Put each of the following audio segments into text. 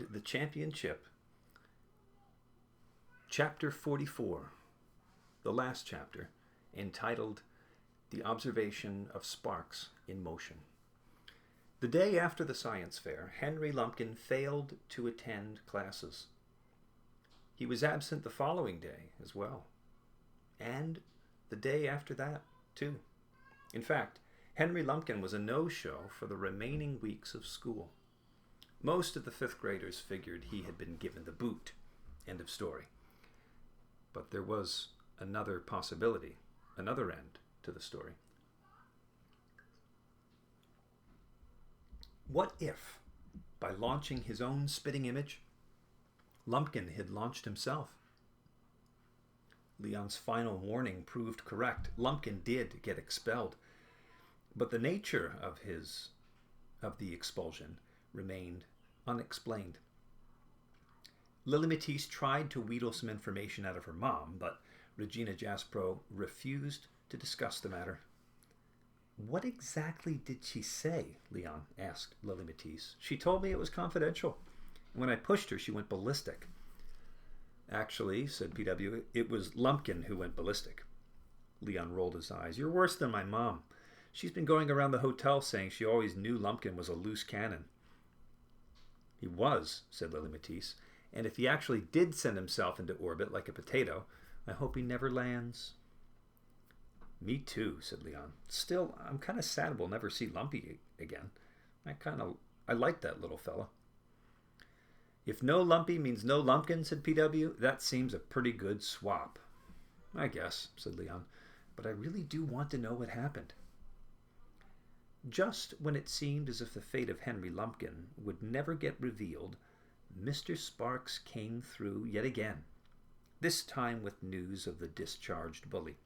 and the championship. Chapter 44, the last chapter, entitled The Observation of Sparks in Motion. The day after the science fair, Henry Lumpkin failed to attend classes. He was absent the following day as well, and the day after that, too. In fact, Henry Lumpkin was a no-show for the remaining weeks of school. Most of the fifth graders figured he had been given the boot. End of story. But there was another possibility, another end to the story. What if, by launching his own spitting image, Lumpkin had launched himself? Leon's final warning proved correct. Lumpkin did get expelled, but the nature of the expulsion remained unexplained. Lily Matisse tried to wheedle some information out of her mom, but Regina Jaspro refused to discuss the matter. What exactly did she say? Leon asked Lily Matisse. She told me it was confidential. When I pushed her, she went ballistic. Actually, said PW, it was Lumpkin who went ballistic. Leon rolled his eyes. You're worse than my mom. She's been going around the hotel saying she always knew Lumpkin was a loose cannon. He was, said Lily Matisse, and if he actually did send himself into orbit like a potato, I hope he never lands. Me too, said Leon. Still, I'm kind of sad we'll never see Lumpy again. I like that little fella. If no Lumpy means no Lumpkin, said PW, that seems a pretty good swap. I guess, said Leon, but I really do want to know what happened. Just when it seemed as if the fate of Henry Lumpkin would never get revealed, Mr. Sparks came through yet again, this time with news of the discharged bully.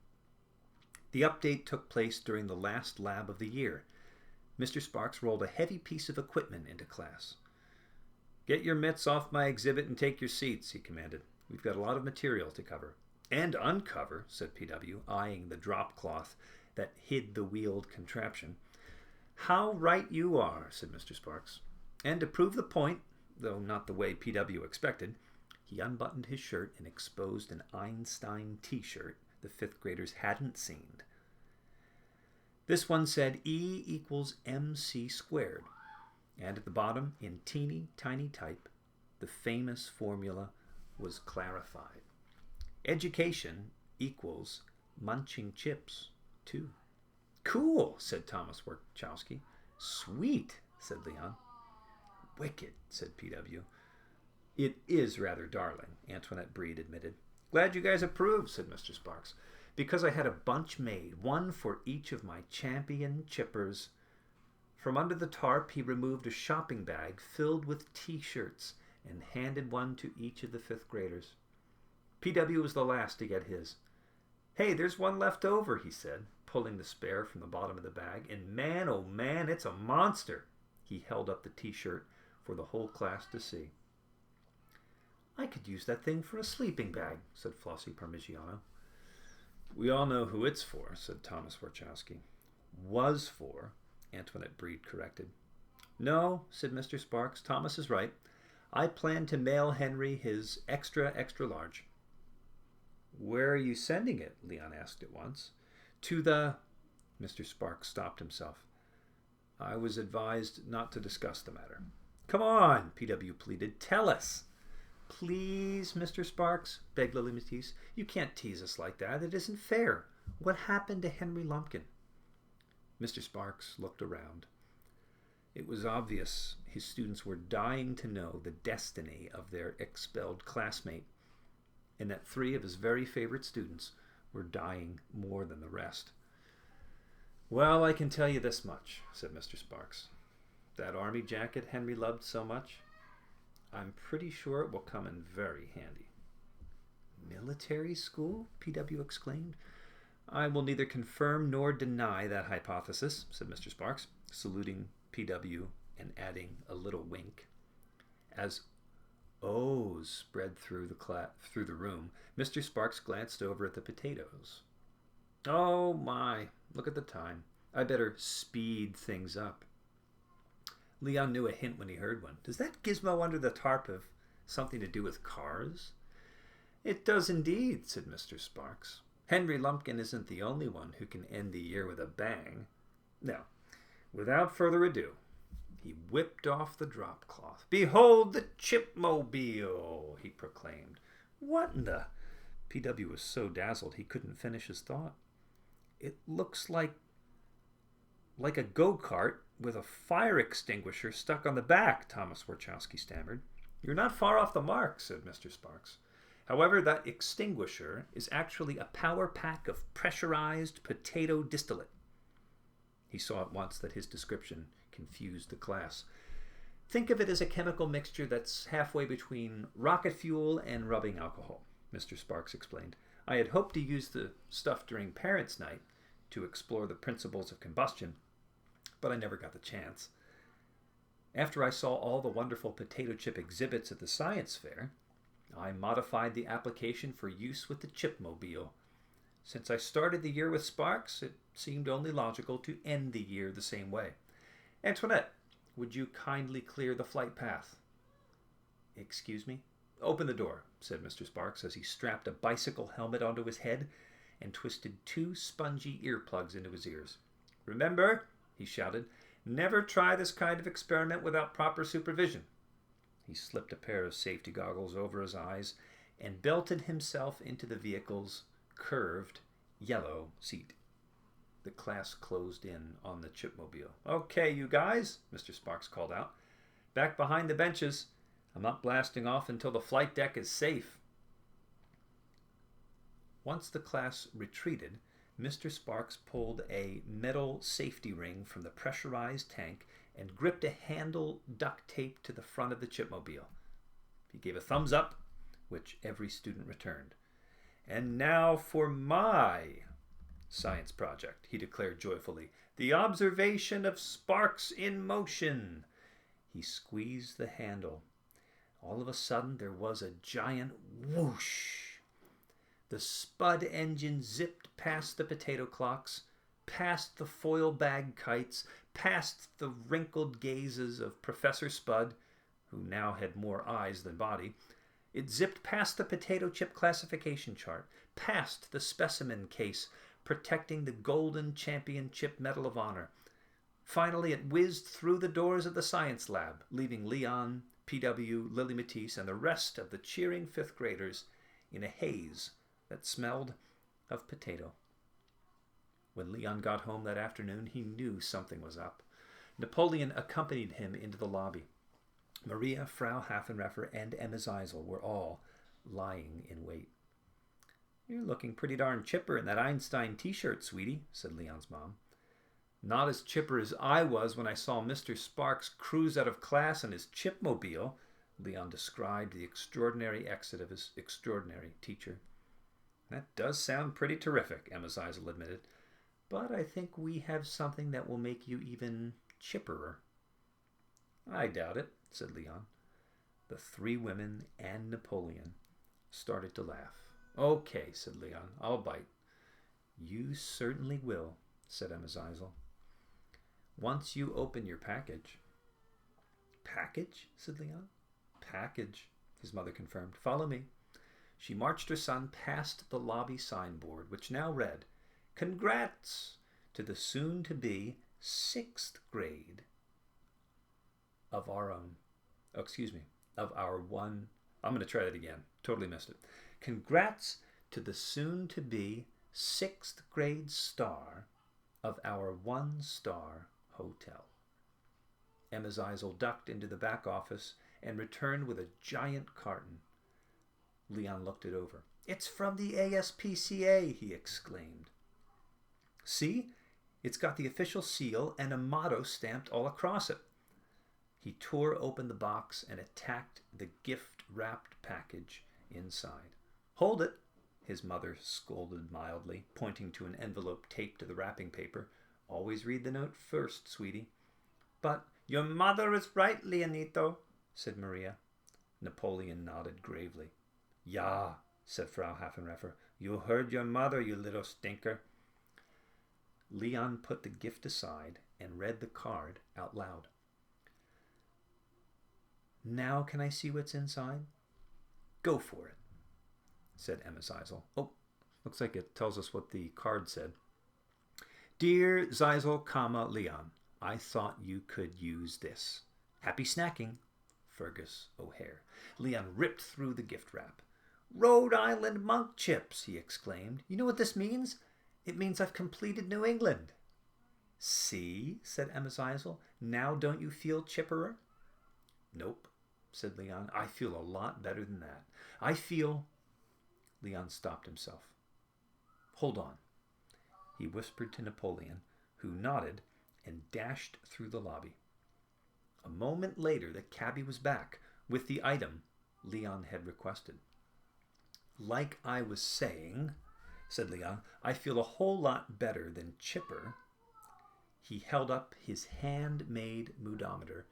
The update took place during the last lab of the year. Mr. Sparks rolled a heavy piece of equipment into class. Get your mitts off my exhibit and take your seats, he commanded. We've got a lot of material to cover. And uncover, said PW, eyeing the drop cloth that hid the wheeled contraption. How right you are, said Mr. Sparks. And to prove the point, though not the way PW expected, he unbuttoned his shirt and exposed an Einstein t-shirt the fifth graders hadn't seen. This one said E equals MC squared, and at the bottom, in teeny tiny type, the famous formula was clarified. Education equals munching chips, too. Cool, said Thomas Warchowski. Sweet, said Leon. Wicked, said PW. It is rather darling, Antoinette Breed admitted. Glad you guys approve, said Mr. Sparks, because I had a bunch made, one for each of my champion chippers. From under the tarp, he removed a shopping bag filled with T-shirts and handed one to each of the fifth graders. PW was the last to get his. Hey, there's one left over, he said, pulling the spare from the bottom of the bag, and man, oh man, it's a monster. He held up the T-shirt for the whole class to see. I could use that thing for a sleeping bag, said Flossie Parmigiano. We all know who it's for, said Thomas Warchowski. Was for, Antoinette Breed corrected. No, said Mr. Sparks, Thomas is right. I plan to mail Henry his extra large. Where are you sending it? Leon asked at once. To the... Mr. Sparks stopped himself. I was advised not to discuss the matter. Come on, PW pleaded. Tell us. Please, Mr. Sparks, begged Lily Matisse. You can't tease us like that. It isn't fair. What happened to Henry Lumpkin? Mr. Sparks looked around. It was obvious his students were dying to know the destiny of their expelled classmate, and that 3 of his very favorite students were dying more than the rest. Well, I can tell you this much, said Mr. Sparks. That army jacket Henry loved so much, I'm pretty sure it will come in very handy. Military school? PW exclaimed. I will neither confirm nor deny that hypothesis, said Mr. Sparks, saluting PW and adding a little wink. As O's spread through the room, Mr. Sparks glanced over at the potatoes. Oh my, look at the time. I better speed things up. Leon knew a hint when he heard one. Does that gizmo under the tarp have something to do with cars? It does indeed, said Mr. Sparks. Henry Lumpkin isn't the only one who can end the year with a bang. Now, without further ado, he whipped off the drop cloth. Behold the Chipmobile, he proclaimed. What in the... PW was so dazzled he couldn't finish his thought. It looks like a go-kart with a fire extinguisher stuck on the back, Thomas Warchowski stammered. You're not far off the mark, said Mr. Sparks. However, that extinguisher is actually a power pack of pressurized potato distillate. He saw at once that his description confused the class. Think of it as a chemical mixture that's halfway between rocket fuel and rubbing alcohol, Mr. Sparks explained. I had hoped to use the stuff during Parents' Night to explore the principles of combustion, but I never got the chance. After I saw all the wonderful potato chip exhibits at the science fair, I modified the application for use with the Chipmobile. Since I started the year with Sparks, it seemed only logical to end the year the same way. Antoinette, would you kindly clear the flight path? Excuse me? Open the door, said Mr. Sparks as he strapped a bicycle helmet onto his head and twisted 2 spongy earplugs into his ears. Remember, he shouted, never try this kind of experiment without proper supervision. He slipped a pair of safety goggles over his eyes and belted himself into the vehicle's curved yellow seat. The class closed in on the Chipmobile. Okay, you guys, Mr. Sparks called out. Back behind the benches. I'm not blasting off until the flight deck is safe. Once the class retreated, Mr. Sparks pulled a metal safety ring from the pressurized tank and gripped a handle duct tape to the front of the Chipmobile. He gave a thumbs up, which every student returned. And now for my science project, he declared joyfully. The observation of sparks in motion. He squeezed the handle. All of a sudden, there was a giant whoosh. The Spud engine zipped past the potato clocks, past the foil bag kites, past the wrinkled gazes of Professor Spud, who now had more eyes than body. It zipped past the potato chip classification chart, past the specimen case protecting the Golden Champion Chip Medal of Honor. Finally, it whizzed through the doors of the science lab, leaving Leon, PW, Lily Matisse, and the rest of the cheering 5th graders in a haze that smelled of potato. When Leon got home that afternoon, he knew something was up. Napoleon accompanied him into the lobby. Maria, Frau Haffenreffer, and Emma Zeisel were all lying in wait. You're looking pretty darn chipper in that Einstein t-shirt, sweetie, said Leon's mom. Not as chipper as I was when I saw Mr. Sparks cruise out of class in his Chipmobile, Leon described the extraordinary exit of his extraordinary teacher. That does sound pretty terrific, Emma Zeisel admitted. But I think we have something that will make you even chipperer. I doubt it, said Leon. The 3 women and Napoleon started to laugh. Okay, said Leon, I'll bite. You certainly will, said Emma Zeisel. Once you open your package. Package? Said Leon. Package, his mother confirmed. Follow me. She marched her son past the lobby signboard, which now read, Congrats to the soon-to-be 6th grade of our own. Of our one. I'm going to try that again. Totally missed it. Congrats to the soon-to-be 6th grade star of our 1-star hotel. Emma Zeisel ducked into the back office and returned with a giant carton. Leon looked it over. It's from the ASPCA, he exclaimed. See? It's got the official seal and a motto stamped all across it. He tore open the box and attacked the gift-wrapped package inside. Hold it, his mother scolded mildly, pointing to an envelope taped to the wrapping paper. Always read the note first, sweetie. But your mother is right, Leonito, said Maria. Napoleon nodded gravely. Ja, said Frau Haffenreffer. You heard your mother, you little stinker. Leon put the gift aside and read the card out loud. Now can I see what's inside? Go for it, said Emma Zeisel. Oh, looks like it tells us what the card said. Dear Zeisel, Leon, I thought you could use this. Happy snacking, Fergus O'Hare. Leon ripped through the gift wrap. Rhode Island monk chips, he exclaimed. You know what this means? It means I've completed New England. See, said Emma Zeisel. Now don't you feel chipperer? Nope, said Leon. I feel a lot better than that. I feel... Leon stopped himself. Hold on, he whispered to Napoleon, who nodded and dashed through the lobby. A moment later, the cabbie was back with the item Leon had requested. Like I was saying, said Leon, I feel a whole lot better than chipper. He held up his handmade moodometer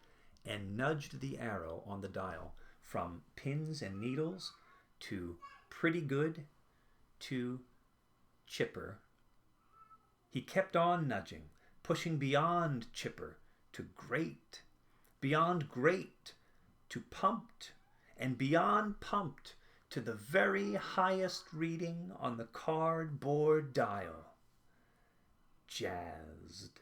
and nudged the arrow on the dial from pins and needles to pretty good to chipper. He kept on nudging, pushing beyond chipper to great, beyond great to pumped, and beyond pumped to the very highest reading on the cardboard dial. Jazzed.